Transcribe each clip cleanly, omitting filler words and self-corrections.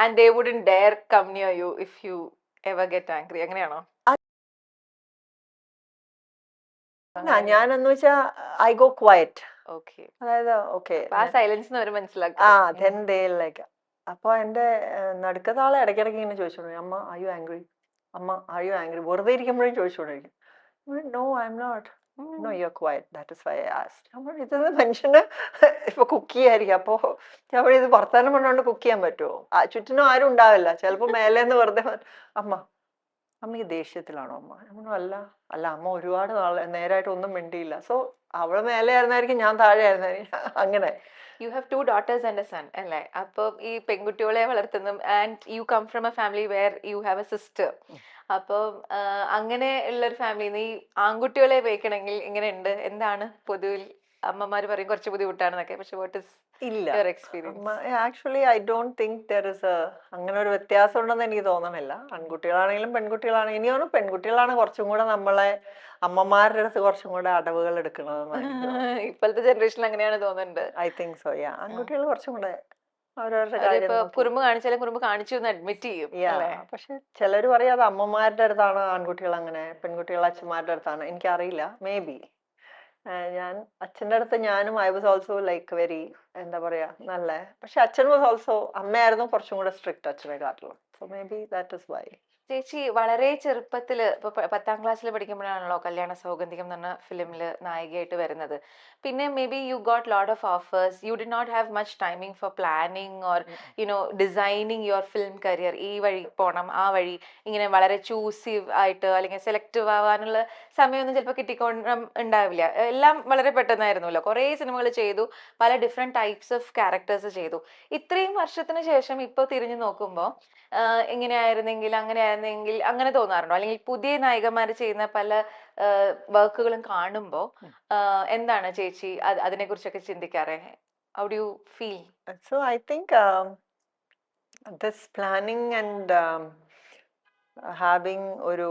and they wouldn't dare come near you if you ever get angry. അങ്ങനെയാണോ? ഞാനെന്ന് വെച്ചാ I go quiet. Okay. അതായത് okay ആ silence അവർ മനസ്സിലാക്കും. then they like അപ്പൊ എന്റെ നടുക്കത്തെ ആളെ ഇടയ്ക്കിടയ്ക്ക് ഇങ്ങനെ ചോദിച്ചോണ്ടിരിക്കും, അമ്മ ആർ യു ആംഗ്രി, അമ്മ ആർ യു ആംഗ്രി, വെറുതെ ഇരിക്കുമ്പോഴും ചോദിച്ചോണ്ടിരിക്കും. No I am not. No you are quiet, that is why I asked. അപ്പോൾ ഇത് മനുഷ്യന് ഇപ്പൊ കുക്ക് ചെയ്യായിരിക്കും, അപ്പോ ഞാൻ ഇത് വർത്താനം പറഞ്ഞുകൊണ്ട് കുക്ക് ചെയ്യാൻ പറ്റുമോ? ചുറ്റിനും ആരും ഉണ്ടാവില്ല, ചിലപ്പോൾ മേലേന്ന് വെറുതെ അമ്മ അമ്മ ഈ ദേഷ്യത്തിലാണോ അമ്മ? അല്ല അല്ല, അമ്മ ഒരുപാട് നേരമായിട്ട് ഒന്നും മിണ്ടിയില്ല. സോ അവള് മേലെ ആയിരുന്നായിരിക്കും, ഞാൻ താഴെ ആയിരുന്നായിരിക്കും, അങ്ങനെ. You have 2 daughters and a son അല്ലേ? അപ്പം ഈ പെൺകുട്ടികളെ വളർത്തുന്നു, and you come from a family where you have a sister. അപ്പം അങ്ങനെ ഉള്ളൊരു ഫാമിലിയിൽ നിന്ന് ഈ ആൺകുട്ടികളെ ഉപയോഗിക്കണമെങ്കിൽ എങ്ങനെയുണ്ട്? എന്താണ് പൊതുവിൽ അമ്മമാര് പറയും കുറച്ച് ബുദ്ധിമുട്ടാണെന്നൊക്കെ, പക്ഷെ what is your experience? Actually I don't think there is അങ്ങനെ ഒരു വ്യത്യാസം ഉണ്ടെന്ന് എനിക്ക് തോന്നണില്ല. ആൺകുട്ടികളാണെങ്കിലും പെൺകുട്ടികളാണെങ്കിലും, ഇനി തോന്നുന്നു പെൺകുട്ടികളാണ് കുറച്ചും കൂടെ നമ്മളെ അമ്മമാരുടെ അടുത്ത് കുറച്ചും കൂടെ അടവുകൾ എടുക്കണതെന്ന് ഇപ്പോഴത്തെ ജനറേഷനിൽ അങ്ങനെയാണ് തോന്നുന്നുണ്ട്. I think so. യാ, ആൺകുട്ടികൾ കുറച്ചും കൂടെ അവരവരുടെ അതിപ്പോ കാര്യം കുറുമ്പ് കാണിച്ചാലും കുറുമ്പ് കാണിച്ചു എന്ന് അഡ്മിറ്റ് ചെയ്യും. പക്ഷെ ചിലര് പറയും അത് അമ്മമാരുടെ അടുത്താണ് ആൺകുട്ടികൾ അങ്ങനെ, പെൺകുട്ടികൾ അച്ഛന്മാരുടെ അടുത്താണ്. എനിക്കറിയില്ല, മേ ബി. ഞാൻ അച്ഛൻ്റെ അടുത്ത് ഞാനും I was also like very എന്താ പറയാ നല്ല, പക്ഷെ അച്ഛൻ വാസ് ഓൾസോ, അമ്മയായിരുന്നു കുറച്ചും കൂടെ സ്ട്രിക്റ്റ് അച്ഛനെക്കാട്ടിലും. So maybe that is why. ചേച്ചി വളരെ ചെറുപ്പത്തില് ഇപ്പൊ 10ാം ക്ലാസ്സിൽ പഠിക്കുമ്പോഴാണല്ലോ കല്യാണ സൗഗന്ധികം എന്ന് പറഞ്ഞ ഫിലിമില് നായികയായിട്ട് വരുന്നത്. പിന്നെ may be you got lot of offers, you did not have much timing for planning or designing your film career. ഈ വഴി പോണം, ആ വഴി, ഇങ്ങനെ വളരെ ചൂസീവ് ആയിട്ട് അല്ലെങ്കിൽ സെലക്റ്റീവ് ആവാനുള്ള സമയമൊന്നും ചിലപ്പോൾ കിട്ടിക്കൊണ്ട് ഉണ്ടാവില്ല. എല്ലാം വളരെ പെട്ടെന്നായിരുന്നല്ലോ. കുറേ സിനിമകൾ ചെയ്തു, പല ഡിഫറെന്റ് ടൈപ്സ് ഓഫ് ക്യാരക്ടേഴ്സ് ചെയ്തു. ഇത്രയും വർഷത്തിന് ശേഷം ഇപ്പോൾ തിരിഞ്ഞു നോക്കുമ്പോൾ ഇങ്ങനെയായിരുന്നെങ്കിൽ അങ്ങനെ ആയിരുന്നെങ്കിൽ അങ്ങനെ തോന്നാറുണ്ടോ? അല്ലെങ്കിൽ പുതിയ നായികമാര് ചെയ്യുന്ന പല വർക്കുകളും കാണുമ്പോൾ എന്താണ് ചേച്ചി അതിനെ കുറിച്ചൊക്കെ ചിന്തിക്കാറ്? How do you feel? So I think this planning and having ഒരു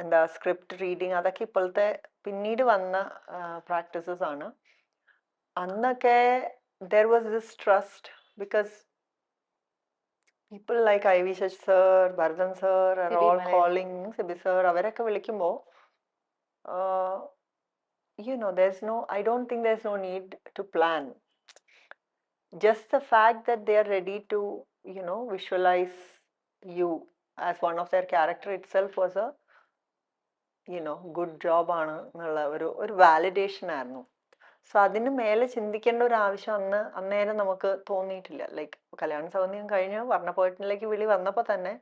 എന്താ സ്ക്രിപ്റ്റ് റീഡിങ്, അതൊക്കെ ഇപ്പോഴത്തെ പിന്നീട് വന്ന പ്രാക്ടീസസ് ആണ്. അന്നൊക്കെ there was this trust because people like I V Sasi sir, Bharathan sir are all calling, Sibi sir അവരൊക്കെ വിളിക്കുമ്പോൾ there's no, I don't think there's no need to plan. Just the fact that they are ready to visualize you as one of their character itself was a good job ആണ് എന്നുള്ള ഒരു validation ആയിരുന്നു. So അതിന് മേലെ ചിന്തിക്കേണ്ട ഒരു ആവശ്യം അന്നേരം നമുക്ക് തോന്നിയിട്ടില്ല. ലൈക്ക് കല്യാണ സൗന്ദര്യം കഴിഞ്ഞ് വർണ്ണപ്പോയിട്ടിലേക്ക് വിളി വന്നപ്പോൾ തന്നെ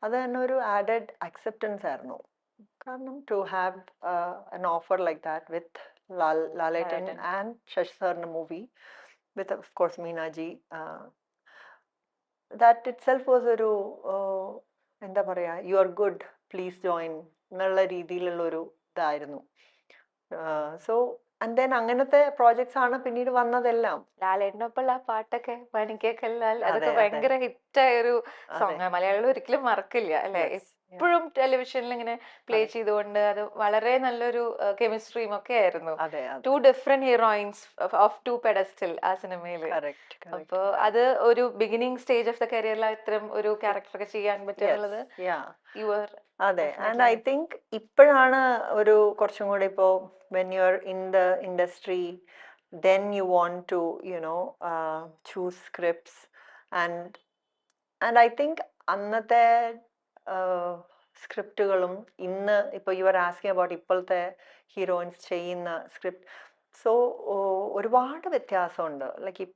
അത് തന്നെ ഒരു ആഡഡ് അക്സെപ്റ്റൻസ് ആയിരുന്നു. കാരണം to have an offer like that with Laletan and Shashi sir in a movie with of course Meenaji, that itself was ഒരു എന്താ പറയാ, you are good, please join എന്നുള്ള രീതിയിലുള്ള ഒരു ഇതായിരുന്നു. സോ ആൻഡ് ദെൻ അങ്ങനത്തെ പ്രോജക്ട്സ് ആണ് പിന്നീട് വന്നതെല്ലാം. ലാലേട്ടനൊപ്പമുള്ള ആ പാട്ടൊക്കെ മണിക്കേക്കല്ലാൽ, അതൊക്കെ ഭയങ്കര ഹിറ്റായ ഒരു സോങ്. മലയാളികൾ ഒരിക്കലും മറക്കില്ല അല്ലെ? എപ്പോഴും ടെലിവിഷനിൽ ഇങ്ങനെ പ്ലേ ചെയ്തുകൊണ്ട് അത് വളരെ നല്ലൊരു കെമിസ്ട്രിയും ഒക്കെ ആയിരുന്നു. 2 ഡിഫറെന്റ് ഹീറോയിൻസ് ഓഫ് 2 പെഡസ്റ്റൽ ആ സിനിമയിൽ. അപ്പൊ അത് ഒരു ബിഗിനിങ് സ്റ്റേജ് ഓഫ് ദ കരിയറിൽ ഇത്തരം ഒരു ക്യാരക്ടർ ഒക്കെ ചെയ്യാൻ പറ്റുന്നത് അതെ. ആൻഡ് ഐ തിങ്ക് ഇപ്പോഴാണ് ഒരു കുറച്ചും കൂടെ ഇപ്പോ when you're in the industry, then you want to choose scripts and I think അന്നത്തെ സ്ക്രിപ്റ്റുകളും ഇന്ന് ഇപ്പോൾ യു ആർ ആസ്കിങ് അബൌട്ട് ഇപ്പോഴത്തെ ഹീറോയിൻസ് ചെയ്യുന്ന സ്ക്രിപ്റ്റ്, സോ ഒരുപാട് വ്യത്യാസമുണ്ട്. ലൈക്ക്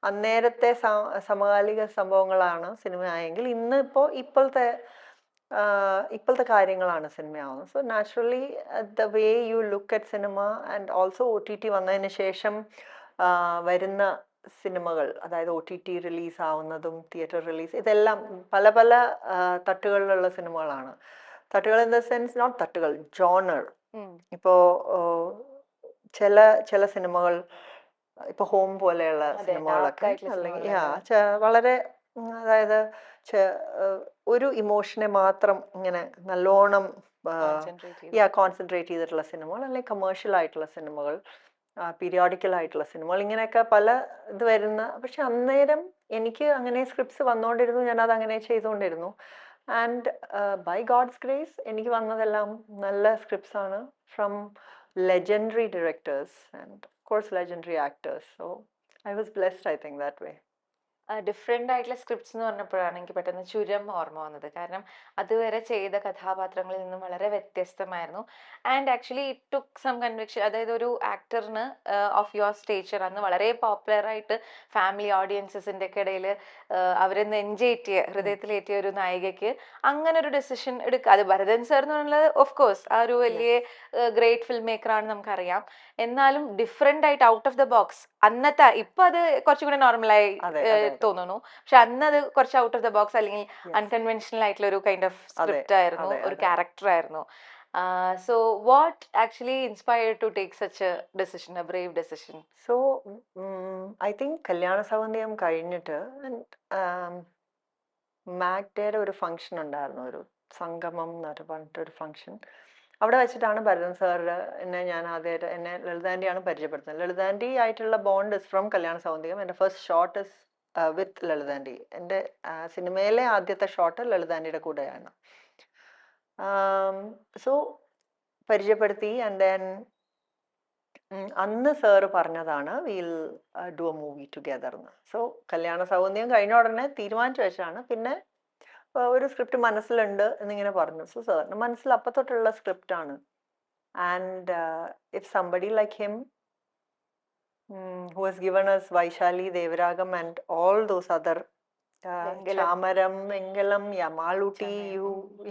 അന്നേരത്തെ സമകാലിക സംഭവങ്ങളാണ് സിനിമ ആയെങ്കിൽ ഇന്ന് ഇപ്പോഴത്തെ കാര്യങ്ങളാണ് സിനിമയാവുന്നത്. So naturally the way you look at cinema and also OTT വന്നതിന് ശേഷം വരുന്ന സിനിമകൾ, അതായത് OTT റിലീസ് ആവുന്നതും തിയേറ്റർ റിലീസ്, ഇതെല്ലാം പല പല തട്ടുകളിലുള്ള സിനിമകളാണ്. തട്ടുകൾ ഇൻ ദ സെൻസ് നോട്ട് തട്ടുകൾ, ജോണർ. ഇപ്പോൾ ചില സിനിമകൾ, ഇപ്പൊ ഹോം പോലെയുള്ള സിനിമകളൊക്കെ അല്ലെങ്കിൽ വളരെ അതായത് ഒരു ഇമോഷനെ മാത്രം ഇങ്ങനെ നല്ലോണം കോൺസെൻട്രേറ്റ് ചെയ്തിട്ടുള്ള സിനിമകൾ, അല്ലെങ്കിൽ കമേഴ്ഷ്യൽ ആയിട്ടുള്ള സിനിമകൾ, പീരിയോഡിക്കൽ ആയിട്ടുള്ള സിനിമകൾ, ഇങ്ങനെയൊക്കെ പല ഇത് വരുന്ന. പക്ഷെ അന്നേരം എനിക്ക് അങ്ങനെ സ്ക്രിപ്റ്റ്സ് വന്നുകൊണ്ടിരുന്നു, ഞാൻ അത് അങ്ങനെ ചെയ്തുകൊണ്ടിരുന്നു. ആൻഡ് ബൈ ഗോഡ്സ് ഗ്രേസ് എനിക്ക് വന്നതെല്ലാം നല്ല സ്ക്രിപ്റ്റ്സ് ആണ് from legendary directors and of course legendary actors. So I was blessed, I think, that way. Different ആയിട്ടുള്ള സ്ക്രിപ്റ്റ്സ് എന്ന് പറഞ്ഞപ്പോഴാണ് എനിക്ക് പെട്ടെന്ന് ചുരം ഓർമ്മ വന്നത്. കാരണം അതുവരെ ചെയ്ത കഥാപാത്രങ്ങളിൽ നിന്നും വളരെ വ്യത്യസ്തമായിരുന്നു. And actually it took some conviction. അതായത് ഒരു ആക്ടറിന് ഓഫ് യുവർ സ്റ്റേച്ചർ അന്ന് വളരെ പോപ്പുലർ ആയിട്ട് ഫാമിലി ഓഡിയൻസസിൻ്റെ ഒക്കെ ഇടയിൽ അവരെ നെഞ്ചേറ്റിയ ഹൃദയത്തിലേറ്റിയ ഒരു നായികയ്ക്ക് അങ്ങനെ ഒരു ഡെസിഷൻ എടുക്കുക. അത് ഭരതൻ സാർ എന്ന് പറയുന്നത് ഓഫ് കോഴ്സ് ആ ഒരു വലിയ ഗ്രേറ്റ് ഫിൽം മേക്കറാണ് നമുക്കറിയാം. എന്നാലും ഡിഫറെൻ്റ് ആയിട്ട് ഔട്ട് ഓഫ് ദ ബോക്സ് അന്നത്തെ, ഇപ്പൊ അത് കുറച്ചും കൂടെ നോർമലായി തോന്നുന്നു. പക്ഷെ അന്ന് അത് കുറച്ച് ഔട്ട് ഓഫ് ദ ബോക്സ് അല്ലെങ്കിൽ അൺകൺവെൻഷണൽ ആയിട്ടുള്ള ഒരു കൈൻഡ് ഓഫ് സ്ക്രിപ്റ്റ് ആയിരുന്നു, ഒരു ക്യാരക്ടർ ആയിരുന്നു. So what actually inspired to take such a decision, a brave decision? So I think കല്യാണ സൗഗന്ധികം കഴിഞ്ഞിട്ട് മാഗ്ഡയുടെ ഒരു ഫംഗ്ഷൻ ഉണ്ടായിരുന്നു, ഒരു സംഗമം എന്ന് പറഞ്ഞിട്ടൊരു ഫംഗ്ഷൻ. അവിടെ വെച്ചിട്ടാണ് ഭരതൻ സാറ് ഞാൻ ആദ്യമായിട്ട് എന്നെ ലളിതാൻ്റിയാണ് പരിചയപ്പെടുത്തുന്നത്. ലളിതാൻ്റി ആയിട്ടുള്ള ബോണ്ട് ഇസ് ഫ്രം കല്യാണ സൗഗന്ധികം. എൻ്റെ ഫസ്റ്റ് ഷോട്ട് ഇസ് വിത്ത് ലളിതാൻ്റി. എൻ്റെ സിനിമയിലെ ആദ്യത്തെ ഷോട്ട് ലളിതാൻ്റിയുടെ കൂടെയാണ്. സോ പരിചയപ്പെടുത്തി. ആൻഡ് ദെൻ അന്ന് സാറ് പറഞ്ഞതാണ് will do A movie together എന്ന്. സോ കല്യാണ സൗഗന്ധികം കഴിഞ്ഞ ഉടനെ തീരുമാനിച്ചു വെച്ചാണ്. പിന്നെ ഒരു സ്ക്രിപ്റ്റ് മനസ്സിലുണ്ട് എന്നിങ്ങനെ പറഞ്ഞു. സോ സാറിന് മനസ്സിൽ അപ്പം തൊട്ടുള്ള സ്ക്രിപ്റ്റ് ആണ്. And if somebody like him who has given us Vaishali, Devaragam and all those other Chamaram, Mengalam, Yamaluti,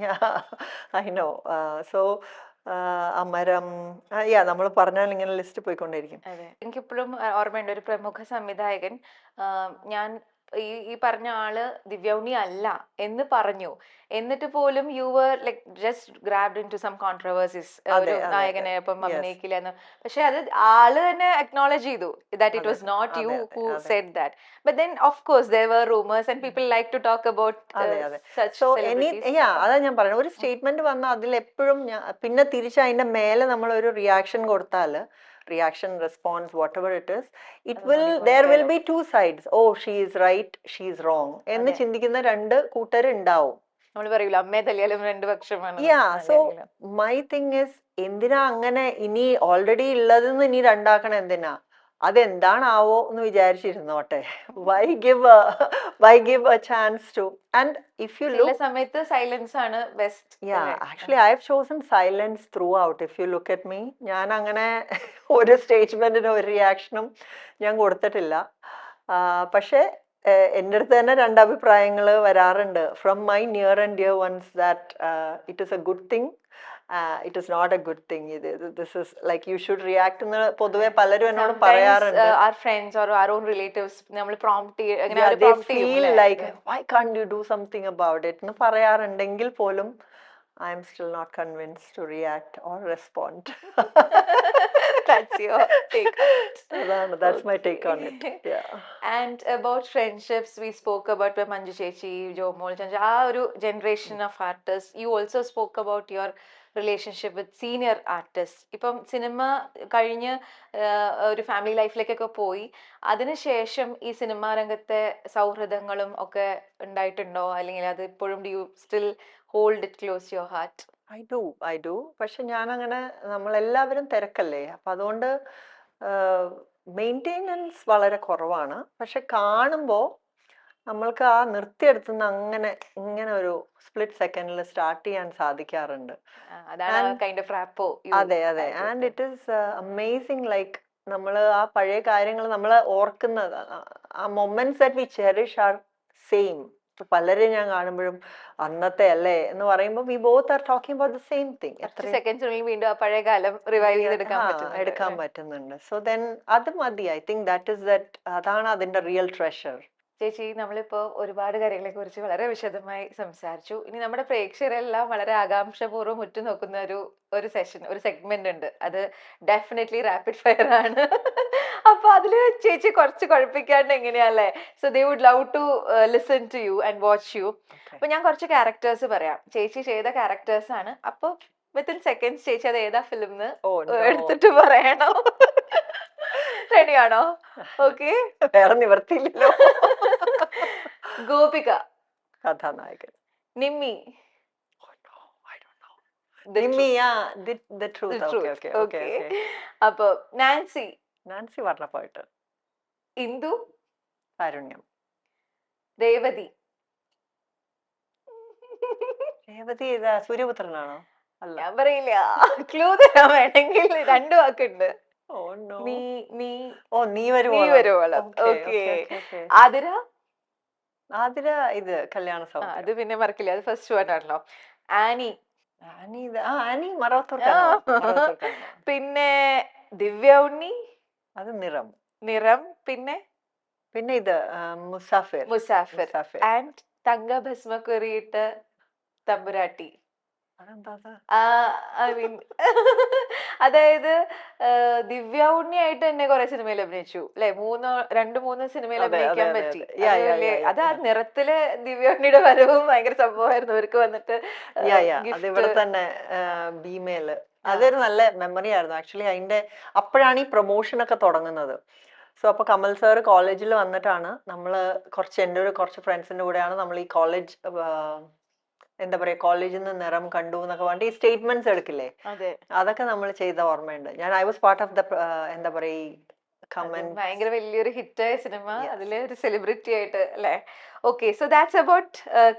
yeah, I know. So Amaram, നമ്മൾ പറഞ്ഞാൽ ഇങ്ങനെ ലിസ്റ്റ് പോയിക്കൊണ്ടിരിക്കും. അതെ, എനിക്കിപ്പോഴും ഓർമ്മയുണ്ട് ഒരു പ്രമുഖ സംവിധായകൻ ഞാൻ ഈ പറഞ്ഞ ആള് ദിവ്യൗണി അല്ല എന്ന് പറഞ്ഞു. എന്നിട്ട് പോലും you were like just grabbed into some controversies, ഒരു നായകനെ ഇപ്പം അഭിനയിക്കില്ല എന്ന്. പക്ഷെ അത് ആള് തന്നെ അക്നോളജ് ചെയ്തു that it was not you who said that. But then of course there were rumors and people like to talk about such celebrities. അതാ ഞാൻ പറയുന്നത്, ഒരു സ്റ്റേറ്റ്മെന്റ് വന്നാൽ അതിൽ എപ്പോഴും പിന്നെ തിരിച്ച് അതിന്റെ മേലെ നമ്മൾ ഒരു റിയാക്ഷൻ കൊടുത്താൽ, reaction, response, whatever it is, there will be two sides. Oh, she is right, she is wrong എന്ന് ചിന്തിക്കുന്ന രണ്ട് കൂട്ടരുണ്ടാവും. നമ്മൾ പറയൂല അമ്മേ തല്ലിയാലും രണ്ട് പക്ഷമാണ്. സോ മൈ തിങ് ഇസ്, എന്തിനാ അങ്ങനെ ഇനി ഓൾറെഡി ഉള്ളതെന്ന് ഇനി രണ്ടാക്കണം? എന്തിനാ? അതെന്താണാവോ എന്ന് വിചാരിച്ചിരുന്നോട്ടെ. why give a chance to, and if you look, സമയത്ത് സൈലൻസ് ആണ് best. actually I have chosen silence throughout. if you look at me, ഞാൻ അങ്ങനെ ഒരു സ്റ്റേറ്റ്മെന്റിന് ഒരു റിയാക്ഷനും ഞാൻ കൊടുത്തിട്ടില്ല. പക്ഷേ എൻ്റെ അടുത്ത് തന്നെ രണ്ടഭിപ്രായങ്ങൾ വരാറുണ്ട് from my near and dear ones, that it is A good thing, it is not a good thing. This is like you should react എന്ന് പൊതുവെ പലരും എന്നോട് പറയാറുണ്ട്. our friends or our own relatives നമ്മൾ prompt they feel like why can't you do something about it എന്ന് പറയാറുണ്ടെങ്കിൽ പോലും I am still not convinced to react or respond. That's your take on it. That's my take on it. Yeah. And about friendships, we spoke about Manju Chechi, Jomol Chancha, ഒരു generation of artists. You also spoke about your relationship with senior artists. ഇപ്പം cinema കഴിഞ്ഞ് ഒരു family ലൈഫിലേക്കൊക്കെ പോയി, അതിനുശേഷം ഈ cinema രംഗത്തെ സൗഹൃദങ്ങളും ഒക്കെ ഉണ്ടായിട്ടുണ്ടോ? അല്ലെങ്കിൽ അത് ഇപ്പോഴും do you still hold it close to your heart? I do. പക്ഷെ ഞാൻ അങ്ങനെ, നമ്മളെല്ലാവരും തിരക്കല്ലേ, അപ്പം അതുകൊണ്ട് മെയിൻറ്റെനൻസ് വളരെ കുറവാണ്. പക്ഷെ കാണുമ്പോൾ നമ്മൾക്ക് ആ നിർത്തിയെടുത്തുനിന്ന് അങ്ങനെ ഇങ്ങനെ ഒരു സ്പ്ലിറ്റ് സെക്കൻഡിൽ സ്റ്റാർട്ട് ചെയ്യാൻ സാധിക്കാറുണ്ട്. അതെ. And it is amazing. Like നമ്മൾ ആ പഴയ കാര്യങ്ങൾ നമ്മൾ ഓർക്കുന്നത്, ആ moments that we cherish are same. പലരെയും ഞാൻ കാണുമ്പോഴും അന്നത്തെ അല്ലേ എന്ന് പറയുമ്പോൾ we both are talking about the same thing. വീണ്ടും ആ പഴയ കാലം റിവൈവ് എടുക്കാൻ പറ്റുന്നുണ്ട്. സോ ദെൻ അത് മതി. ഐ തിങ്ക് അതാണ് അതിന്റെ റിയൽ ട്രഷർ. ചേച്ചി, നമ്മളിപ്പോ ഒരുപാട് കാര്യങ്ങളെ കുറിച്ച് വളരെ വിശദമായി സംസാരിച്ചു. ഇനി നമ്മുടെ പ്രേക്ഷകരെല്ലാം വളരെ ആകാംക്ഷപൂർവ്വം ഉറ്റുനോക്കുന്ന ഒരു സെഷൻ, ഒരു സെഗ്മെന്റ് ഉണ്ട്. അത് ഡെഫിനറ്റ്ലി റാപ്പിഡ് ഫയർ ആണ്. അപ്പൊ അതില് ചേച്ചി കുറച്ച് കുഴപ്പിക്കാണ്ട് എങ്ങനെയാല്ലേ? So they would love to listen to you and watch you. അപ്പൊ ഞാൻ കുറച്ച് ക്യാരക്ടേഴ്സ് പറയാം, ചേച്ചി ചെയ്ത ക്യാരക്ടേഴ്സ് ആണ്. അപ്പൊ വിത്തിൻ സെക്കൻഡ്സ് ചേച്ചി അത് ഏതാ ഫിലിം എടുത്തിട്ട് പറയണം. റെഡിയാണോ? ഓക്കെ. വേറെ നിവർത്തിയില്ലല്ലോ. ഗോപിക, കഥാനായകൻ. Nimmi, Oh no, I don't know. the Nimmi, the the truth. Okay, truth. okay, okay, Okay. okay. അപ്പൊ നാൻസി, നാൻസി വർണ്ണപ്പോയിട്ട്. ഇന്ദു, കാരുണ്യം. രേവതി. രേവതി ഇതാ സൂര്യപുത്രനാണോ? അല്ല. ഞാൻ പറയില്ല, ക്ലൂ തരാൻ വേണമെങ്കിൽ 2 വാക്കുണ്ട്. Oh no. നീ നീ ഓ നീ നീ വരുവോളം. വരുവോളം. Okay, okay. okay, okay, okay. Athira, Athira ഇത് കല്യാണ അത് സൗന്ദര്യം. പിന്നെ മറക്കില്ല, അത് ഫസ്റ്റ് വൺ ആണല്ലോ. ആനി, ആനി ആനി മറവത്തൂർക്കാണോ? പിന്നെ ദിവ്യ ഉണ്ണി, അത് നിറം. നിറം, പിന്നെ പിന്നെ ഇത് മുസാഫിർ. മുസാഫിർ മുസാഫിർ. ആൻഡ് തങ്ക ഭസ്മക്കുറിയിട്ട തമ്പുരാട്ടി. അതെന്താ അത്? ഐ മീൻ അതായത് ദിവ്യ ഉണ്ണിയായിട്ട് തന്നെ കുറെ സിനിമയിൽ അഭിനയിച്ചു അല്ലെ, 2-3 സിനിമയിൽ അതെ, അഭിനയിക്കാൻ അതെ, അതെ, പറ്റി. അതെ. Yeah, അത് yeah, വലിയ yeah, yeah, അത് ആ yeah. നിറത്തില് ദിവ്യ ഉണ്ണിയുടെ വരവും ഭയങ്കര സംഭവമായിരുന്നു. അവർക്ക് വന്നിട്ട് അത് ഇവിടെ ഗിഫ്റ്റ്. തന്നെ ഭീമയില് അതൊരു നല്ല മെമ്മറി ആയിരുന്നു ആക്ച്വലി. അപ്പോഴാണ് ഈ പ്രൊമോഷൻ ഒക്കെ തുടങ്ങുന്നത്. സോ അപ്പൊ കമൽ സാർ കോളേജിൽ വന്നിട്ടാണ് നമ്മള് കുറച്ച് ഫ്രണ്ട്സിന്റെ കൂടെയാണ് നമ്മൾ ഈ കോളേജ് എന്താ പറയാ കോളേജിൽ നിന്ന് നിറം കണ്ടു എന്നൊക്കെ പറഞ്ഞിട്ട് ഈ സ്റ്റേറ്റ്മെന്റ്സ് എടുക്കില്ലേ, അതെ, അതൊക്കെ നമ്മൾ ചെയ്ത ഓർമ്മയുണ്ട്. I was part of the എന്താ പറയാ ഈ അത് കമന്റ്. ഭയങ്കര വലിയൊരു ഹിറ്റായ സിനിമ, Yes. അതിലെ ഒരു സെലിബ്രിറ്റി ആയിട്ട് അല്ലേ. Okay, so that's about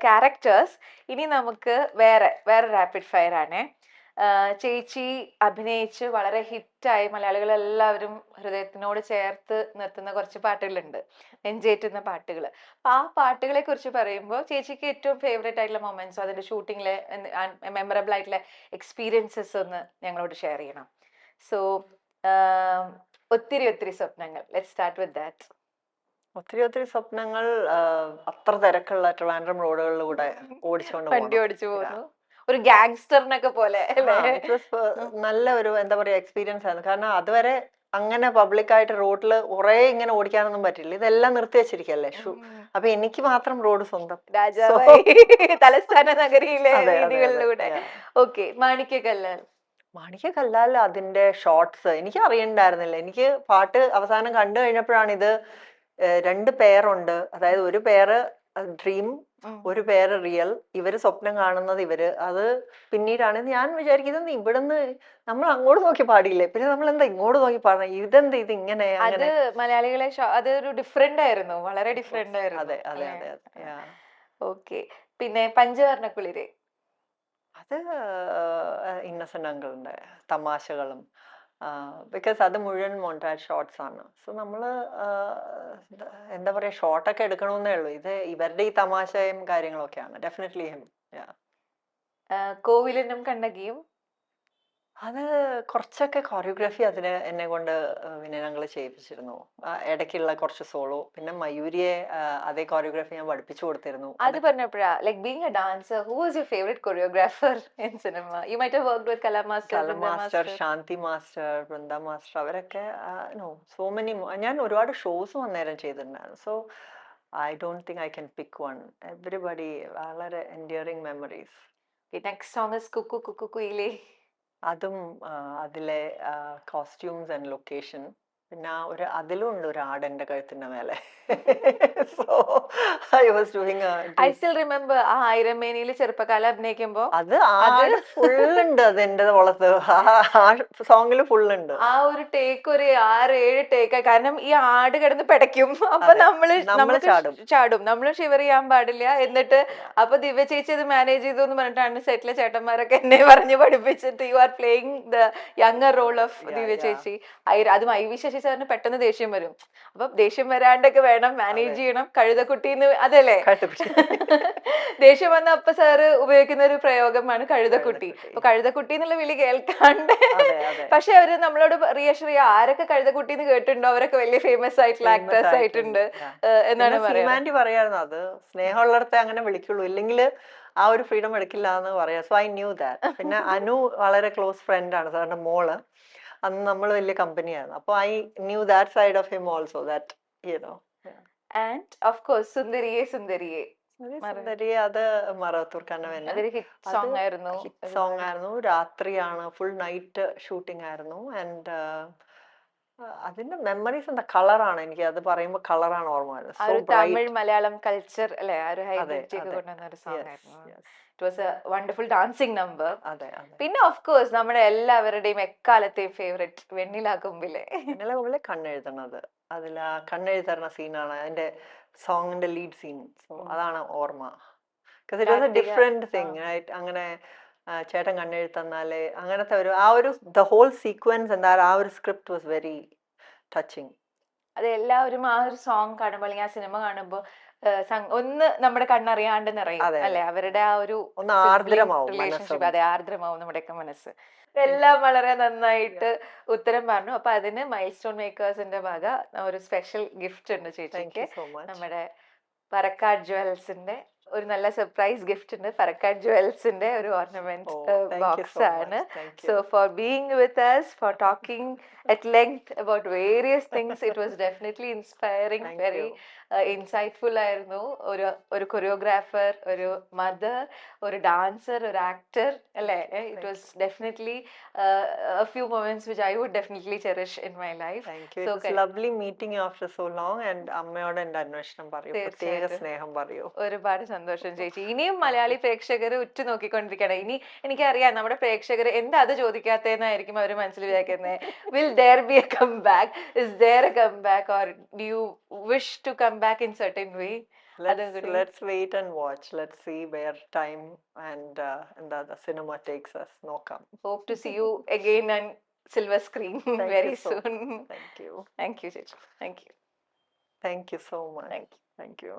characters. ഇനി നമുക്ക് വേറെ റാപ്പിഡ് ഫയർ ആണേ. ചേച്ചി അഭിനയിച്ച് വളരെ ഹിറ്റായി മലയാളികൾ എല്ലാവരും ഹൃദയത്തിനോട് ചേർത്ത് നിർത്തുന്ന കുറച്ച് പാട്ടുകളുണ്ട്, നെഞ്ചേറ്റുന്ന പാട്ടുകൾ. അപ്പൊ ആ പാട്ടുകളെ കുറിച്ച് പറയുമ്പോൾ ചേച്ചിക്ക് ഏറ്റവും ഫേവറേറ്റ് ആയിട്ടുള്ള മൊമെന്റ്സ്, അതിന്റെ ഷൂട്ടിങ്ങിലെ മെമ്മറബിൾ ആയിട്ടുള്ള എക്സ്പീരിയൻസസ് ഒന്ന് ഞങ്ങളോട് ഷെയർ ചെയ്യണം. സോ ഒത്തിരി സ്വപ്നങ്ങൾ, ലെറ്റ്സ് സ്റ്റാർട്ട് വിത്ത് ദാറ്റ്. ഒത്തിരി സ്വപ്നങ്ങൾ. അത്ര തിരക്കുള്ള ട്രിവാൻഡ്രം റോഡുകളിലൂടെ ഓടിച്ചുകൊണ്ട് വണ്ടി പോകണം. ഓടിച്ചു പോകുന്നു, ഒരു ഗാങ്സ്റ്ററിനൊക്കെ പോലെ അല്ലേ. ഇറ്റ് വാസ് നല്ല ഒരു എന്താ പറയാ എക്സ്പീരിയൻസ് ആയിരുന്നു. കാരണം അതുവരെ അങ്ങനെ പബ്ലിക്കായിട്ട് റോഡിൽ കുറെ ഇങ്ങനെ ഓടിക്കാനൊന്നും പറ്റില്ല, ഇതെല്ലാം നിർത്തി വെച്ചിരിക്കല്ലേ. അപ്പൊ എനിക്ക് മാത്രം റോഡ് സ്വന്തം. രാജാവായി തലസ്ഥാന നഗരിയിലെ അതെ, അതെ, അതെ. വീതികളിലൂടെ. Yeah. ഓക്കെ, മാണിക്യക്കല്ലാൽ. മാണിക്യക്കല്ലാൽ അതിന്റെ ഷോർട്സ് എനിക്ക് അറിയണ്ടായിരുന്നില്ല. എനിക്ക് പാട്ട് അവസാനം കണ്ടു കഴിഞ്ഞപ്പോഴാണ് ഇത് 2 പേരുണ്ട്. അതായത് ഒരു പേര് ഡ്രീം, ഒരു പേര് റിയൽ. ഇവര് സ്വപ്നം കാണുന്നത് അത് പിന്നീടാണ് ഞാൻ വിചാരിക്കുന്നത് ഇവിടുന്ന് നമ്മൾ അങ്ങോട്ട് നോക്കി പാടിയില്ലേ, പിന്നെ നമ്മൾ എന്താ ഇങ്ങോട്ട് നോക്കി പാടണം, ഇത് ഇങ്ങനെ അത് അങ്ങനെ. മലയാളികളെ അതൊരു ഡിഫറെന്റ് ആയിരുന്നു, വളരെ ഡിഫറെന്റ് ആയിരുന്നു. അതെ, അതെ, അതെ, അതെ. ഓക്കെ, പിന്നെ പഞ്ചവർണ്ണക്കുളിര്. അത് ഇന്നസെന്റ് അങ്കിളിന്റെ തമാശകളും, ബിക്കോസ് അത് മുഴുവൻ മോണ്ടാജ് ഷോർട്സ് ആണ്. സോ നമ്മള് എന്താ പറയാ ഷോർട്ടൊക്കെ എടുക്കണമെന്നേ ഉള്ളൂ. ഇത് ഇവരുടെ ഈ തമാശയും കാര്യങ്ങളൊക്കെയാണ് ഡെഫിനറ്റ്ലി. കോവിലനും കണ്ണകിയും. അത് കുറച്ചൊക്കെ കൊറിയോഗ്രാഫി എന്നെ കൊണ്ട് ഞങ്ങൾ ചെയ്യിപ്പിച്ചിരുന്നു. ഇടയ്ക്കുള്ള കുറച്ച് സോളോ, പിന്നെ മയൂരിയെ അതേ കൊറിയോഗ്രാഫി ഞാൻ പഠിപ്പിച്ചു കൊടുത്തിരുന്നു. അത് പറഞ്ഞപ്പോഴാ, like being a dancer, who was your favourite choreographer in cinema? You might have worked with Kala master, Shanti master, Vrinda master, അവരൊക്കെ സോ മെനി. ഞാൻ ഒരുപാട് ഷോസും അന്നേരം ചെയ്തിട്ടുണ്ടായിരുന്നു. So I don't think I can pick one. Everybody വളരെ endearing memories. Next song is Kukku Kukku Kuyile. അതും അതിലെ costumes and location. പിന്നെ അതിലും ഉണ്ട് ഒരു ആട് എൻ്റെ കഴുത്തിന്റെ മേലെ. So I was doing I still remember ആ ആയിരമേനിയിൽ ചെറുപ്പക്കാലം അഭിനയിക്കുമ്പോ അത് ഫുള്ളുണ്ട്. അത് എൻ്റെ വളർത്ത് ആ സോങ്ങില് ഫുള്ളുണ്ട്. ആ ഒരു ടേക്ക് ഒരു 6-7 ടേക്ക്, കാരണം ഈ ആട് കിടന്ന് പിടയ്ക്കും. അപ്പൊ നമ്മള് ചാടും, നമ്മൾ ഷിവർ ചെയ്യാൻ പാടില്ല. എന്നിട്ട് അപ്പൊ ദിവ്യ ചേച്ചി അത് മാനേജ് ചെയ്തു എന്ന് പറഞ്ഞിട്ടാണ് സെറ്റിലെ ചേട്ടന്മാരൊക്കെ എന്നെ പറഞ്ഞ് പഠിപ്പിച്ചിട്ട് you are playing the younger role of Divya chechi. അതും ഐ.വി. ശശി സാറിന് പെട്ടെന്ന് ദേഷ്യം വരും. അപ്പൊ ദേഷ്യം വരാണ്ടൊക്കെ വേണം മാനേജ് ചെയ്യണം. കഴുതക്കുട്ടിന്ന് അതല്ലേ ദേഷ്യം വന്ന അപ്പൊ സാറ് ഉപയോഗിക്കുന്ന ഒരു പ്രയോഗമാണ് കഴുതക്കുട്ടി. അപ്പൊ കഴുതക്കുട്ടി എന്നുള്ള വിളി കേൾക്കാണ്ട് പക്ഷെ അവര് നമ്മളോട് റിയഷർ ചെയ്യുക, ആരൊക്കെ കഴുതക്കുട്ടിന്ന് കേട്ടിട്ടുണ്ടോ അവരൊക്കെ വലിയ ഫേമസ് ആയിട്ടുള്ള ആക്ടേഴ്സ് ആയിട്ടുണ്ട് എന്നാണ് പറയാറുള്ളത്. അത് സ്നേഹമുള്ളിടത്തെ അങ്ങനെ വിളിക്കുള്ളൂ, ഇല്ലെങ്കിൽ ആ ഒരു ഫ്രീഡം എടുക്കില്ല എന്ന് പറയാം. So I knew that. പിന്നെ അനു വളരെ ക്ലോസ് ഫ്രണ്ട് ആണ് സാറിന്റെ മോള്. അന്ന് നമ്മൾ വലിയ കമ്പനിയായിരുന്നു. അപ്പൊ I knew that side of him also, that you know. And of course Sundariye Sundariye. അത് മറവത്തൂർ കണ്ണവൻ സോങ് ആയിരുന്നു. രാത്രിയാണ്, ഫുൾ നൈറ്റ് ഷൂട്ടിംഗ് ആയിരുന്നു. ആൻഡ് അതിന്റെ മെമ്മറീസ് എന്താ, കളറാണ് എനിക്ക് അത് പറയുമ്പോൾ കളറാണ് ഓർമ്മ വരുന്നത്. ആ സോ ഒരു ബ്രൈറ്റ്. തമിഴ് മലയാളം കൾച്ചർ അല്ലെ, ആ ഒരു അതെ ഹൈബ്രിഡിറ്റി ഒക്കെ അതെ. കൊണ്ടുവന്ന ഒരു സോങ് യെസ് ആയിരുന്നു. Yes. It was A wonderful dancing number. അതെ അതെ. പിന്നെ ഓഫ് കോഴ്സ് നമ്മുടെ എല്ലാവരുടെയും എക്കാലത്തെയും ഫേവറേറ്റ് വെണ്ണില കൊമ്പിലെ. വെണ്ണില കൊമ്പിലെ കണ്ണെഴുതണത്, അതിൽ ആ കണ്ണെഴുതണ സീനാണ് അതിന്റെ സോങ്ങിന്റെ ലീഡ് സീൻ. സോ അതാണ് ഓർമ്മ. Because it was A Karthika different thing. അങ്ങനെ ചേട്ടൻ കണ്ണെഴുത്തന്നാല് അങ്ങനത്തെ ആ ഒരു ദ ഹോൾ സീക്വൻസ് എന്താ ആ ഒരു സ്ക്രിപ്റ്റ് വാസ് വെരി ടച്ചിങ്. അത് എല്ലാവരും ആ ഒരു സോങ് കാണുമ്പോൾ അല്ലെങ്കിൽ ആ സിനിമ കാണുമ്പോൾ ഒന്ന് നമ്മുടെ കണ്ണറിയാണ്ട് നിറയും അതെ അല്ലെ, അതെ. അവരുടെ ആ ഒരു ഒന്ന് ആർദ്രമാവും റിലേഷൻഷിപ്പ്. മനസ്സൊന്ന്. അതെ, ആർദ്രമാവും നമ്മുടെയൊക്കെ മനസ്സ്. എല്ലാം വളരെ നന്നായിട്ട് ഉത്തരം പറഞ്ഞു. അപ്പൊ അതിന് മൈൽ സ്റ്റോൺ മേക്കേഴ്സിന്റെ വക ഒരു സ്പെഷ്യൽ ഗിഫ്റ്റ് ഉണ്ട് താങ്ക് ചേച്ചിക്ക്. You so much. നമ്മുടെ പരക്കാട് ജുവൽസിന്റെ ഒരു നല്ല സർപ്രൈസ് ഗിഫ്റ്റ് ഉണ്ട്. പരക്കാട് ജുവൽസിന്റെ ഒരു ornament thank you box so ആണ്. Much. Thank So you. for being with us, for talking at length about various things, it was definitely inspiring, thank very you. insightful ആയിരുന്നു. ഒരു കൊറിയോഗ്രാഫർ, ഒരു mother, ഒരു dancer, ഒരു actor അല്ലേ. It was definitely a few moments which I would definitely cherish in my life. Thank you. So it was lovely meeting you after so long. And അമ്മയോട് എൻ്റെ അന്വേഷണം പറയൂ, പ്രത്യേക തീർച്ചയായിട്ടും സ്നേഹം പറയൂ. ഒരുപാട് സന്തോഷം ചേച്ചി. ഇനിയും മലയാളി പ്രേക്ഷകർ ഉറ്റു നോക്കിക്കൊണ്ടിരിക്കണം. ഇനി എനിക്കറിയാം നമ്മുടെ പ്രേക്ഷകർ എന്താ അത് ചോദിക്കാത്തതെന്നായിരിക്കും അവർ മനസ്സിൽ വിചാരിക്കുന്നത്. Will there be a comeback, is there a comeback, or do you wish to come back in certain way? Let's wait and watch. Let's see where time and the cinema takes us. നോക്കാം. Hope to see you again on silver screen very soon. Thank you. Thank you ചേച്ചി. Thank you. Thank you so much. Thank you. Thank you.